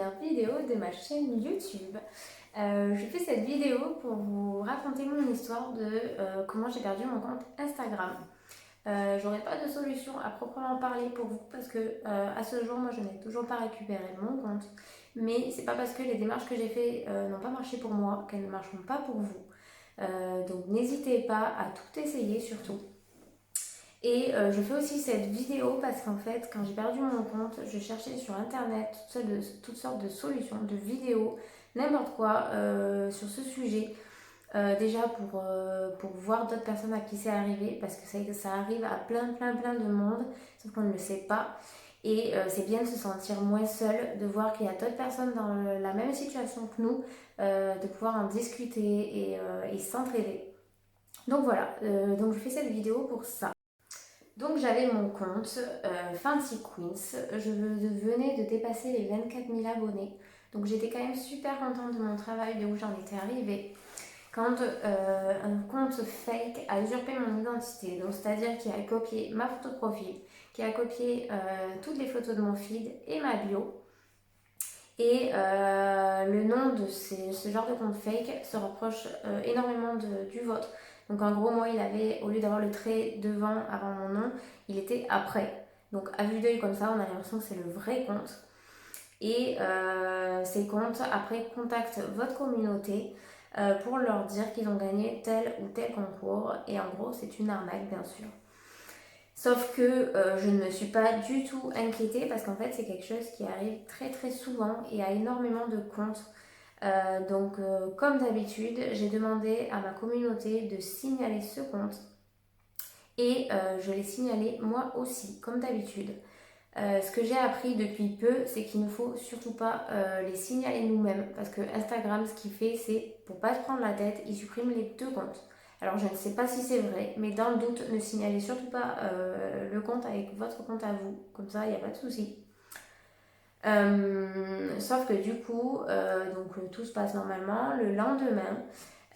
première vidéo de ma chaîne YouTube. Je fais cette vidéo pour vous raconter mon histoire de comment j'ai perdu mon compte Instagram. J'aurais pas de solution à proprement parler pour vous parce que à ce jour, moi je n'ai toujours pas récupéré mon compte. Mais c'est pas parce que les démarches que j'ai fait n'ont pas marché pour moi qu'elles ne marcheront pas pour vous. Donc n'hésitez pas à tout essayer surtout. Et je fais aussi cette vidéo parce qu'en fait, quand j'ai perdu mon compte, je cherchais sur internet toutes sortes de solutions, de vidéos, n'importe quoi sur ce sujet. Déjà pour voir d'autres personnes à qui c'est arrivé, parce que ça arrive à plein de monde, sauf qu'on ne le sait pas. Et c'est bien de se sentir moins seul, de voir qu'il y a d'autres personnes dans la même situation que nous, de pouvoir en discuter et s'entraider. Donc voilà, donc je fais cette vidéo pour ça. Donc j'avais mon compte Fancy Queens, je venais de dépasser les 24 000 abonnés, donc j'étais quand même super contente de mon travail, de où j'en étais arrivée. Quand un compte fake a usurpé mon identité, donc c'est-à-dire qu'il a copié ma photo de profil, qui a copié toutes les photos de mon feed et ma bio, et le nom de ce genre de compte fake se rapproche énormément du vôtre. Donc en gros, moi, il avait, au lieu d'avoir le trait devant avant mon nom, il était après. Donc à vue d'œil comme ça, on a l'impression que c'est le vrai compte. Et ces comptes, après, contactent votre communauté pour leur dire qu'ils ont gagné tel ou tel concours. Et en gros, c'est une arnaque, bien sûr. Sauf que je ne me suis pas du tout inquiétée parce qu'en fait c'est quelque chose qui arrive très souvent et à énormément de comptes. Donc comme d'habitude, j'ai demandé à ma communauté de signaler ce compte et je l'ai signalé moi aussi, comme d'habitude. Ce que j'ai appris depuis peu, c'est qu'il ne faut surtout pas les signaler nous-mêmes parce que Instagram, ce qu'il fait, c'est pour pas se prendre la tête, il supprime les deux comptes. Alors je ne sais pas si c'est vrai, mais dans le doute, ne signalez surtout pas le compte avec votre compte à vous, comme ça il n'y a pas de souci. Sauf que du coup, donc tout se passe normalement. Le lendemain,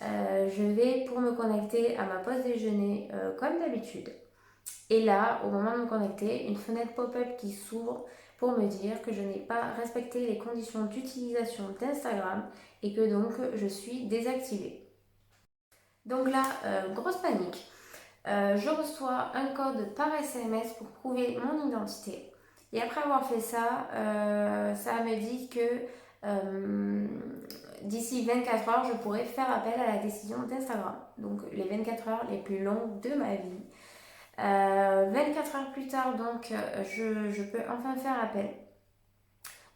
je vais pour me connecter à ma pause déjeuner comme d'habitude. Et là, au moment de me connecter, une fenêtre pop-up qui s'ouvre pour me dire que je n'ai pas respecté les conditions d'utilisation d'Instagram et que donc je suis désactivée. Donc là, grosse panique. Je reçois un code par SMS pour prouver mon identité. Et après avoir fait ça, ça me dit que d'ici 24 heures, je pourrais faire appel à la décision d'Instagram. Donc les 24 heures les plus longues de ma vie. 24 heures plus tard, donc, je peux enfin faire appel.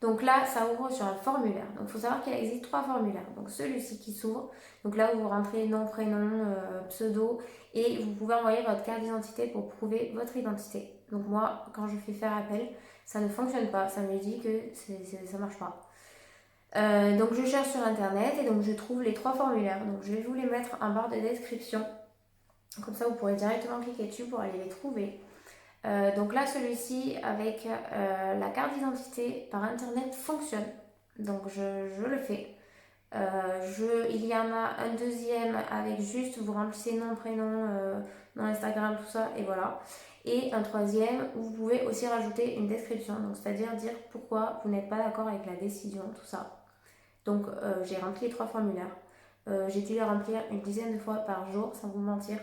Donc là, ça ouvre sur un formulaire. Donc il faut savoir qu'il existe trois formulaires. Donc celui-ci qui s'ouvre, donc là où vous rentrez nom, prénom, pseudo, et vous pouvez envoyer votre carte d'identité pour prouver votre identité. Donc moi, quand je fais faire appel, ça ne fonctionne pas. Ça me dit que ça marche pas. Donc je cherche sur internet et donc je trouve les trois formulaires. Donc je vais vous les mettre en barre de description. Comme ça, vous pourrez directement cliquer dessus pour aller les trouver. Donc là, celui-ci avec la carte d'identité par internet fonctionne. Donc je le fais. Il y en a un deuxième avec juste vous remplissez nom, prénom, nom Instagram, tout ça, et voilà. Et un troisième où vous pouvez aussi rajouter une description, donc c'est-à-dire dire pourquoi vous n'êtes pas d'accord avec la décision, tout ça. Donc j'ai rempli les trois formulaires. J'ai dû les remplir une dizaine de fois par jour, sans vous mentir.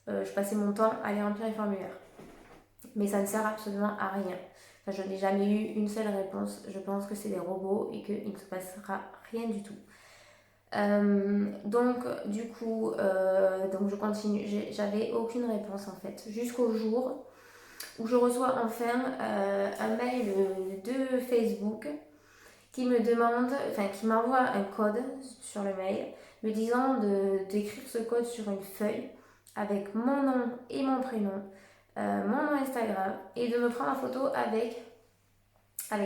Je passais mon temps à aller remplir les formulaires. Mais ça ne sert absolument à rien. Enfin, je n'ai jamais eu une seule réponse. Je pense que c'est des robots et qu'il ne se passera rien du tout. Donc du coup, donc je continue. J'avais aucune réponse en fait. Jusqu'au jour où je reçois enfin un mail de Facebook qui me demande, enfin qui m'envoie un code sur le mail me disant d'écrire ce code sur une feuille avec mon nom et mon prénom, mon nom Instagram et de me prendre en photo avec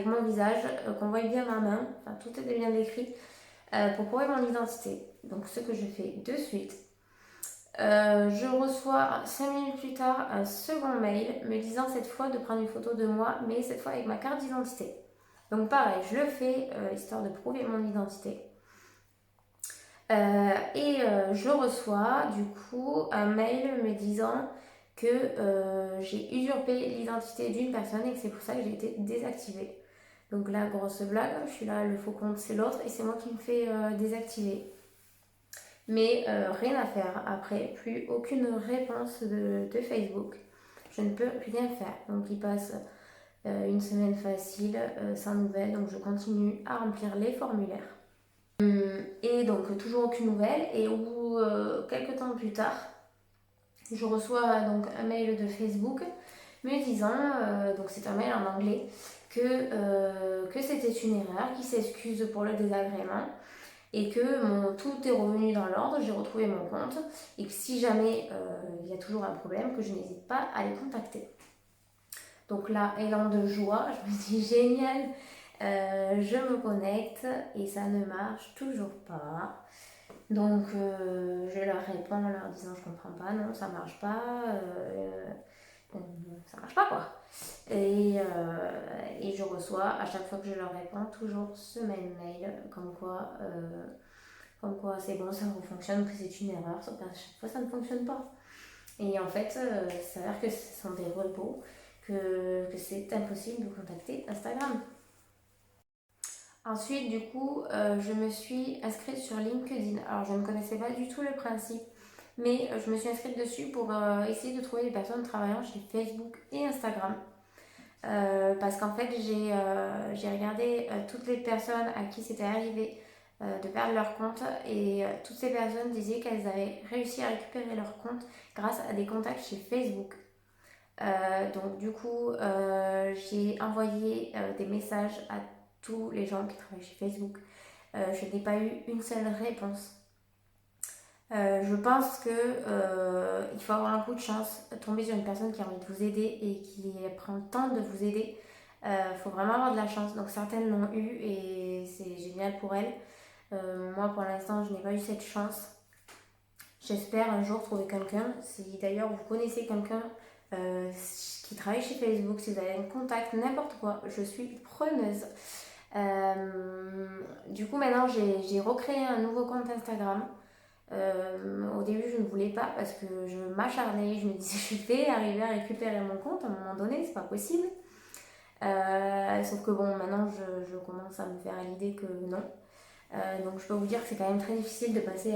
mon visage, qu'on voit bien ma main, enfin tout était bien décrit pour prouver mon identité. Donc ce que je fais de suite. Je reçois 5 minutes plus tard un second mail me disant cette fois de prendre une photo de moi, mais cette fois avec ma carte d'identité. Donc pareil, je le fais histoire de prouver mon identité. Je reçois du coup un mail me disant que j'ai usurpé l'identité d'une personne et que c'est pour ça que j'ai été désactivée. Donc là, grosse blague, je suis là, le faux compte c'est l'autre et c'est moi qui me fais désactiver. Mais rien à faire après, plus aucune réponse de Facebook. Je ne peux rien faire. Donc il passe une semaine facile, sans nouvelles, donc je continue à remplir les formulaires. Et donc toujours aucune nouvelle et quelques temps plus tard, je reçois donc un mail de Facebook me disant, donc c'est un mail en anglais, que c'était une erreur, qui s'excuse pour le désagrément et que tout est revenu dans l'ordre, j'ai retrouvé mon compte et que si jamais il y a toujours un problème, que je n'hésite pas à les contacter. Donc là, élan de joie, je me dis génial, je me connecte et ça ne marche toujours pas. Donc je leur réponds en leur disant je comprends pas, non ça marche pas, ça marche pas quoi. Et je reçois à chaque fois que je leur réponds toujours ce même mail comme quoi c'est bon, ça fonctionne, que c'est une erreur, sauf qu'à chaque fois ça ne fonctionne pas. Et en fait, ça a l'air que ce sont des robots, que c'est impossible de contacter Instagram. Ensuite, du coup, je me suis inscrite sur LinkedIn. Alors, je ne connaissais pas du tout le principe, mais je me suis inscrite dessus pour essayer de trouver des personnes travaillant chez Facebook et Instagram. Parce qu'en fait, j'ai regardé toutes les personnes à qui c'était arrivé de perdre leur compte et toutes ces personnes disaient qu'elles avaient réussi à récupérer leur compte grâce à des contacts chez Facebook. Donc du coup, j'ai envoyé des messages à tous les gens qui travaillent chez Facebook. Je n'ai pas eu une seule réponse. Je pense que il faut avoir un coup de chance, tomber sur une personne qui a envie de vous aider et qui prend le temps de vous aider. Il faut vraiment avoir de la chance. Donc certaines l'ont eu et c'est génial pour elles. Moi pour l'instant je n'ai pas eu cette chance. J'espère un jour trouver quelqu'un. Si d'ailleurs vous connaissez quelqu'un qui travaille chez Facebook, si vous avez un contact, n'importe quoi, je suis preneuse. Du coup maintenant j'ai recréé un nouveau compte Instagram. Au début je ne voulais pas parce que je m'acharnais, je me disais je vais arriver à récupérer mon compte à un moment donné, c'est pas possible. Sauf que bon maintenant je commence à me faire à l'idée que non. Donc je peux vous dire que c'est quand même très difficile de passer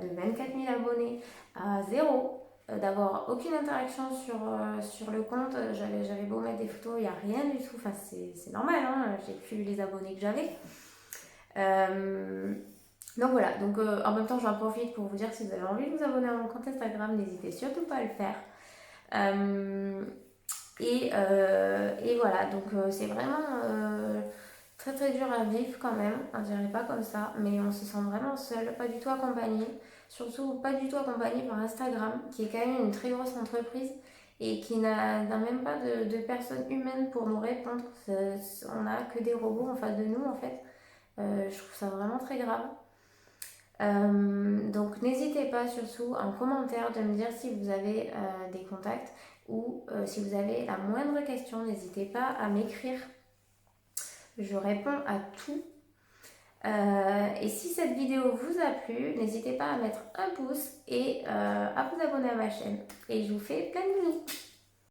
de 24 000 abonnés à zéro, d'avoir aucune interaction sur le compte. J'avais beau mettre des photos, il n'y a rien du tout. Enfin, c'est normal, hein, j'ai plus les abonnés que j'avais. Donc voilà, donc en même temps j'en profite pour vous dire que si vous avez envie de vous abonner à mon compte Instagram, n'hésitez surtout pas à le faire. Et voilà, donc c'est vraiment très très dur à vivre quand même, on dirait pas comme ça, mais on se sent vraiment seul, pas du tout accompagné, surtout pas du tout accompagné par Instagram, qui est quand même une très grosse entreprise et qui n'a même pas de personnes humaines pour nous répondre. On n'a que des robots en face de nous en fait. Je trouve ça vraiment très grave. Donc n'hésitez pas surtout en commentaire de me dire si vous avez des contacts ou si vous avez la moindre question, n'hésitez pas à m'écrire. Je réponds à tout. Et si cette vidéo vous a plu, n'hésitez pas à mettre un pouce et à vous abonner à ma chaîne. Et je vous fais plein de bisous.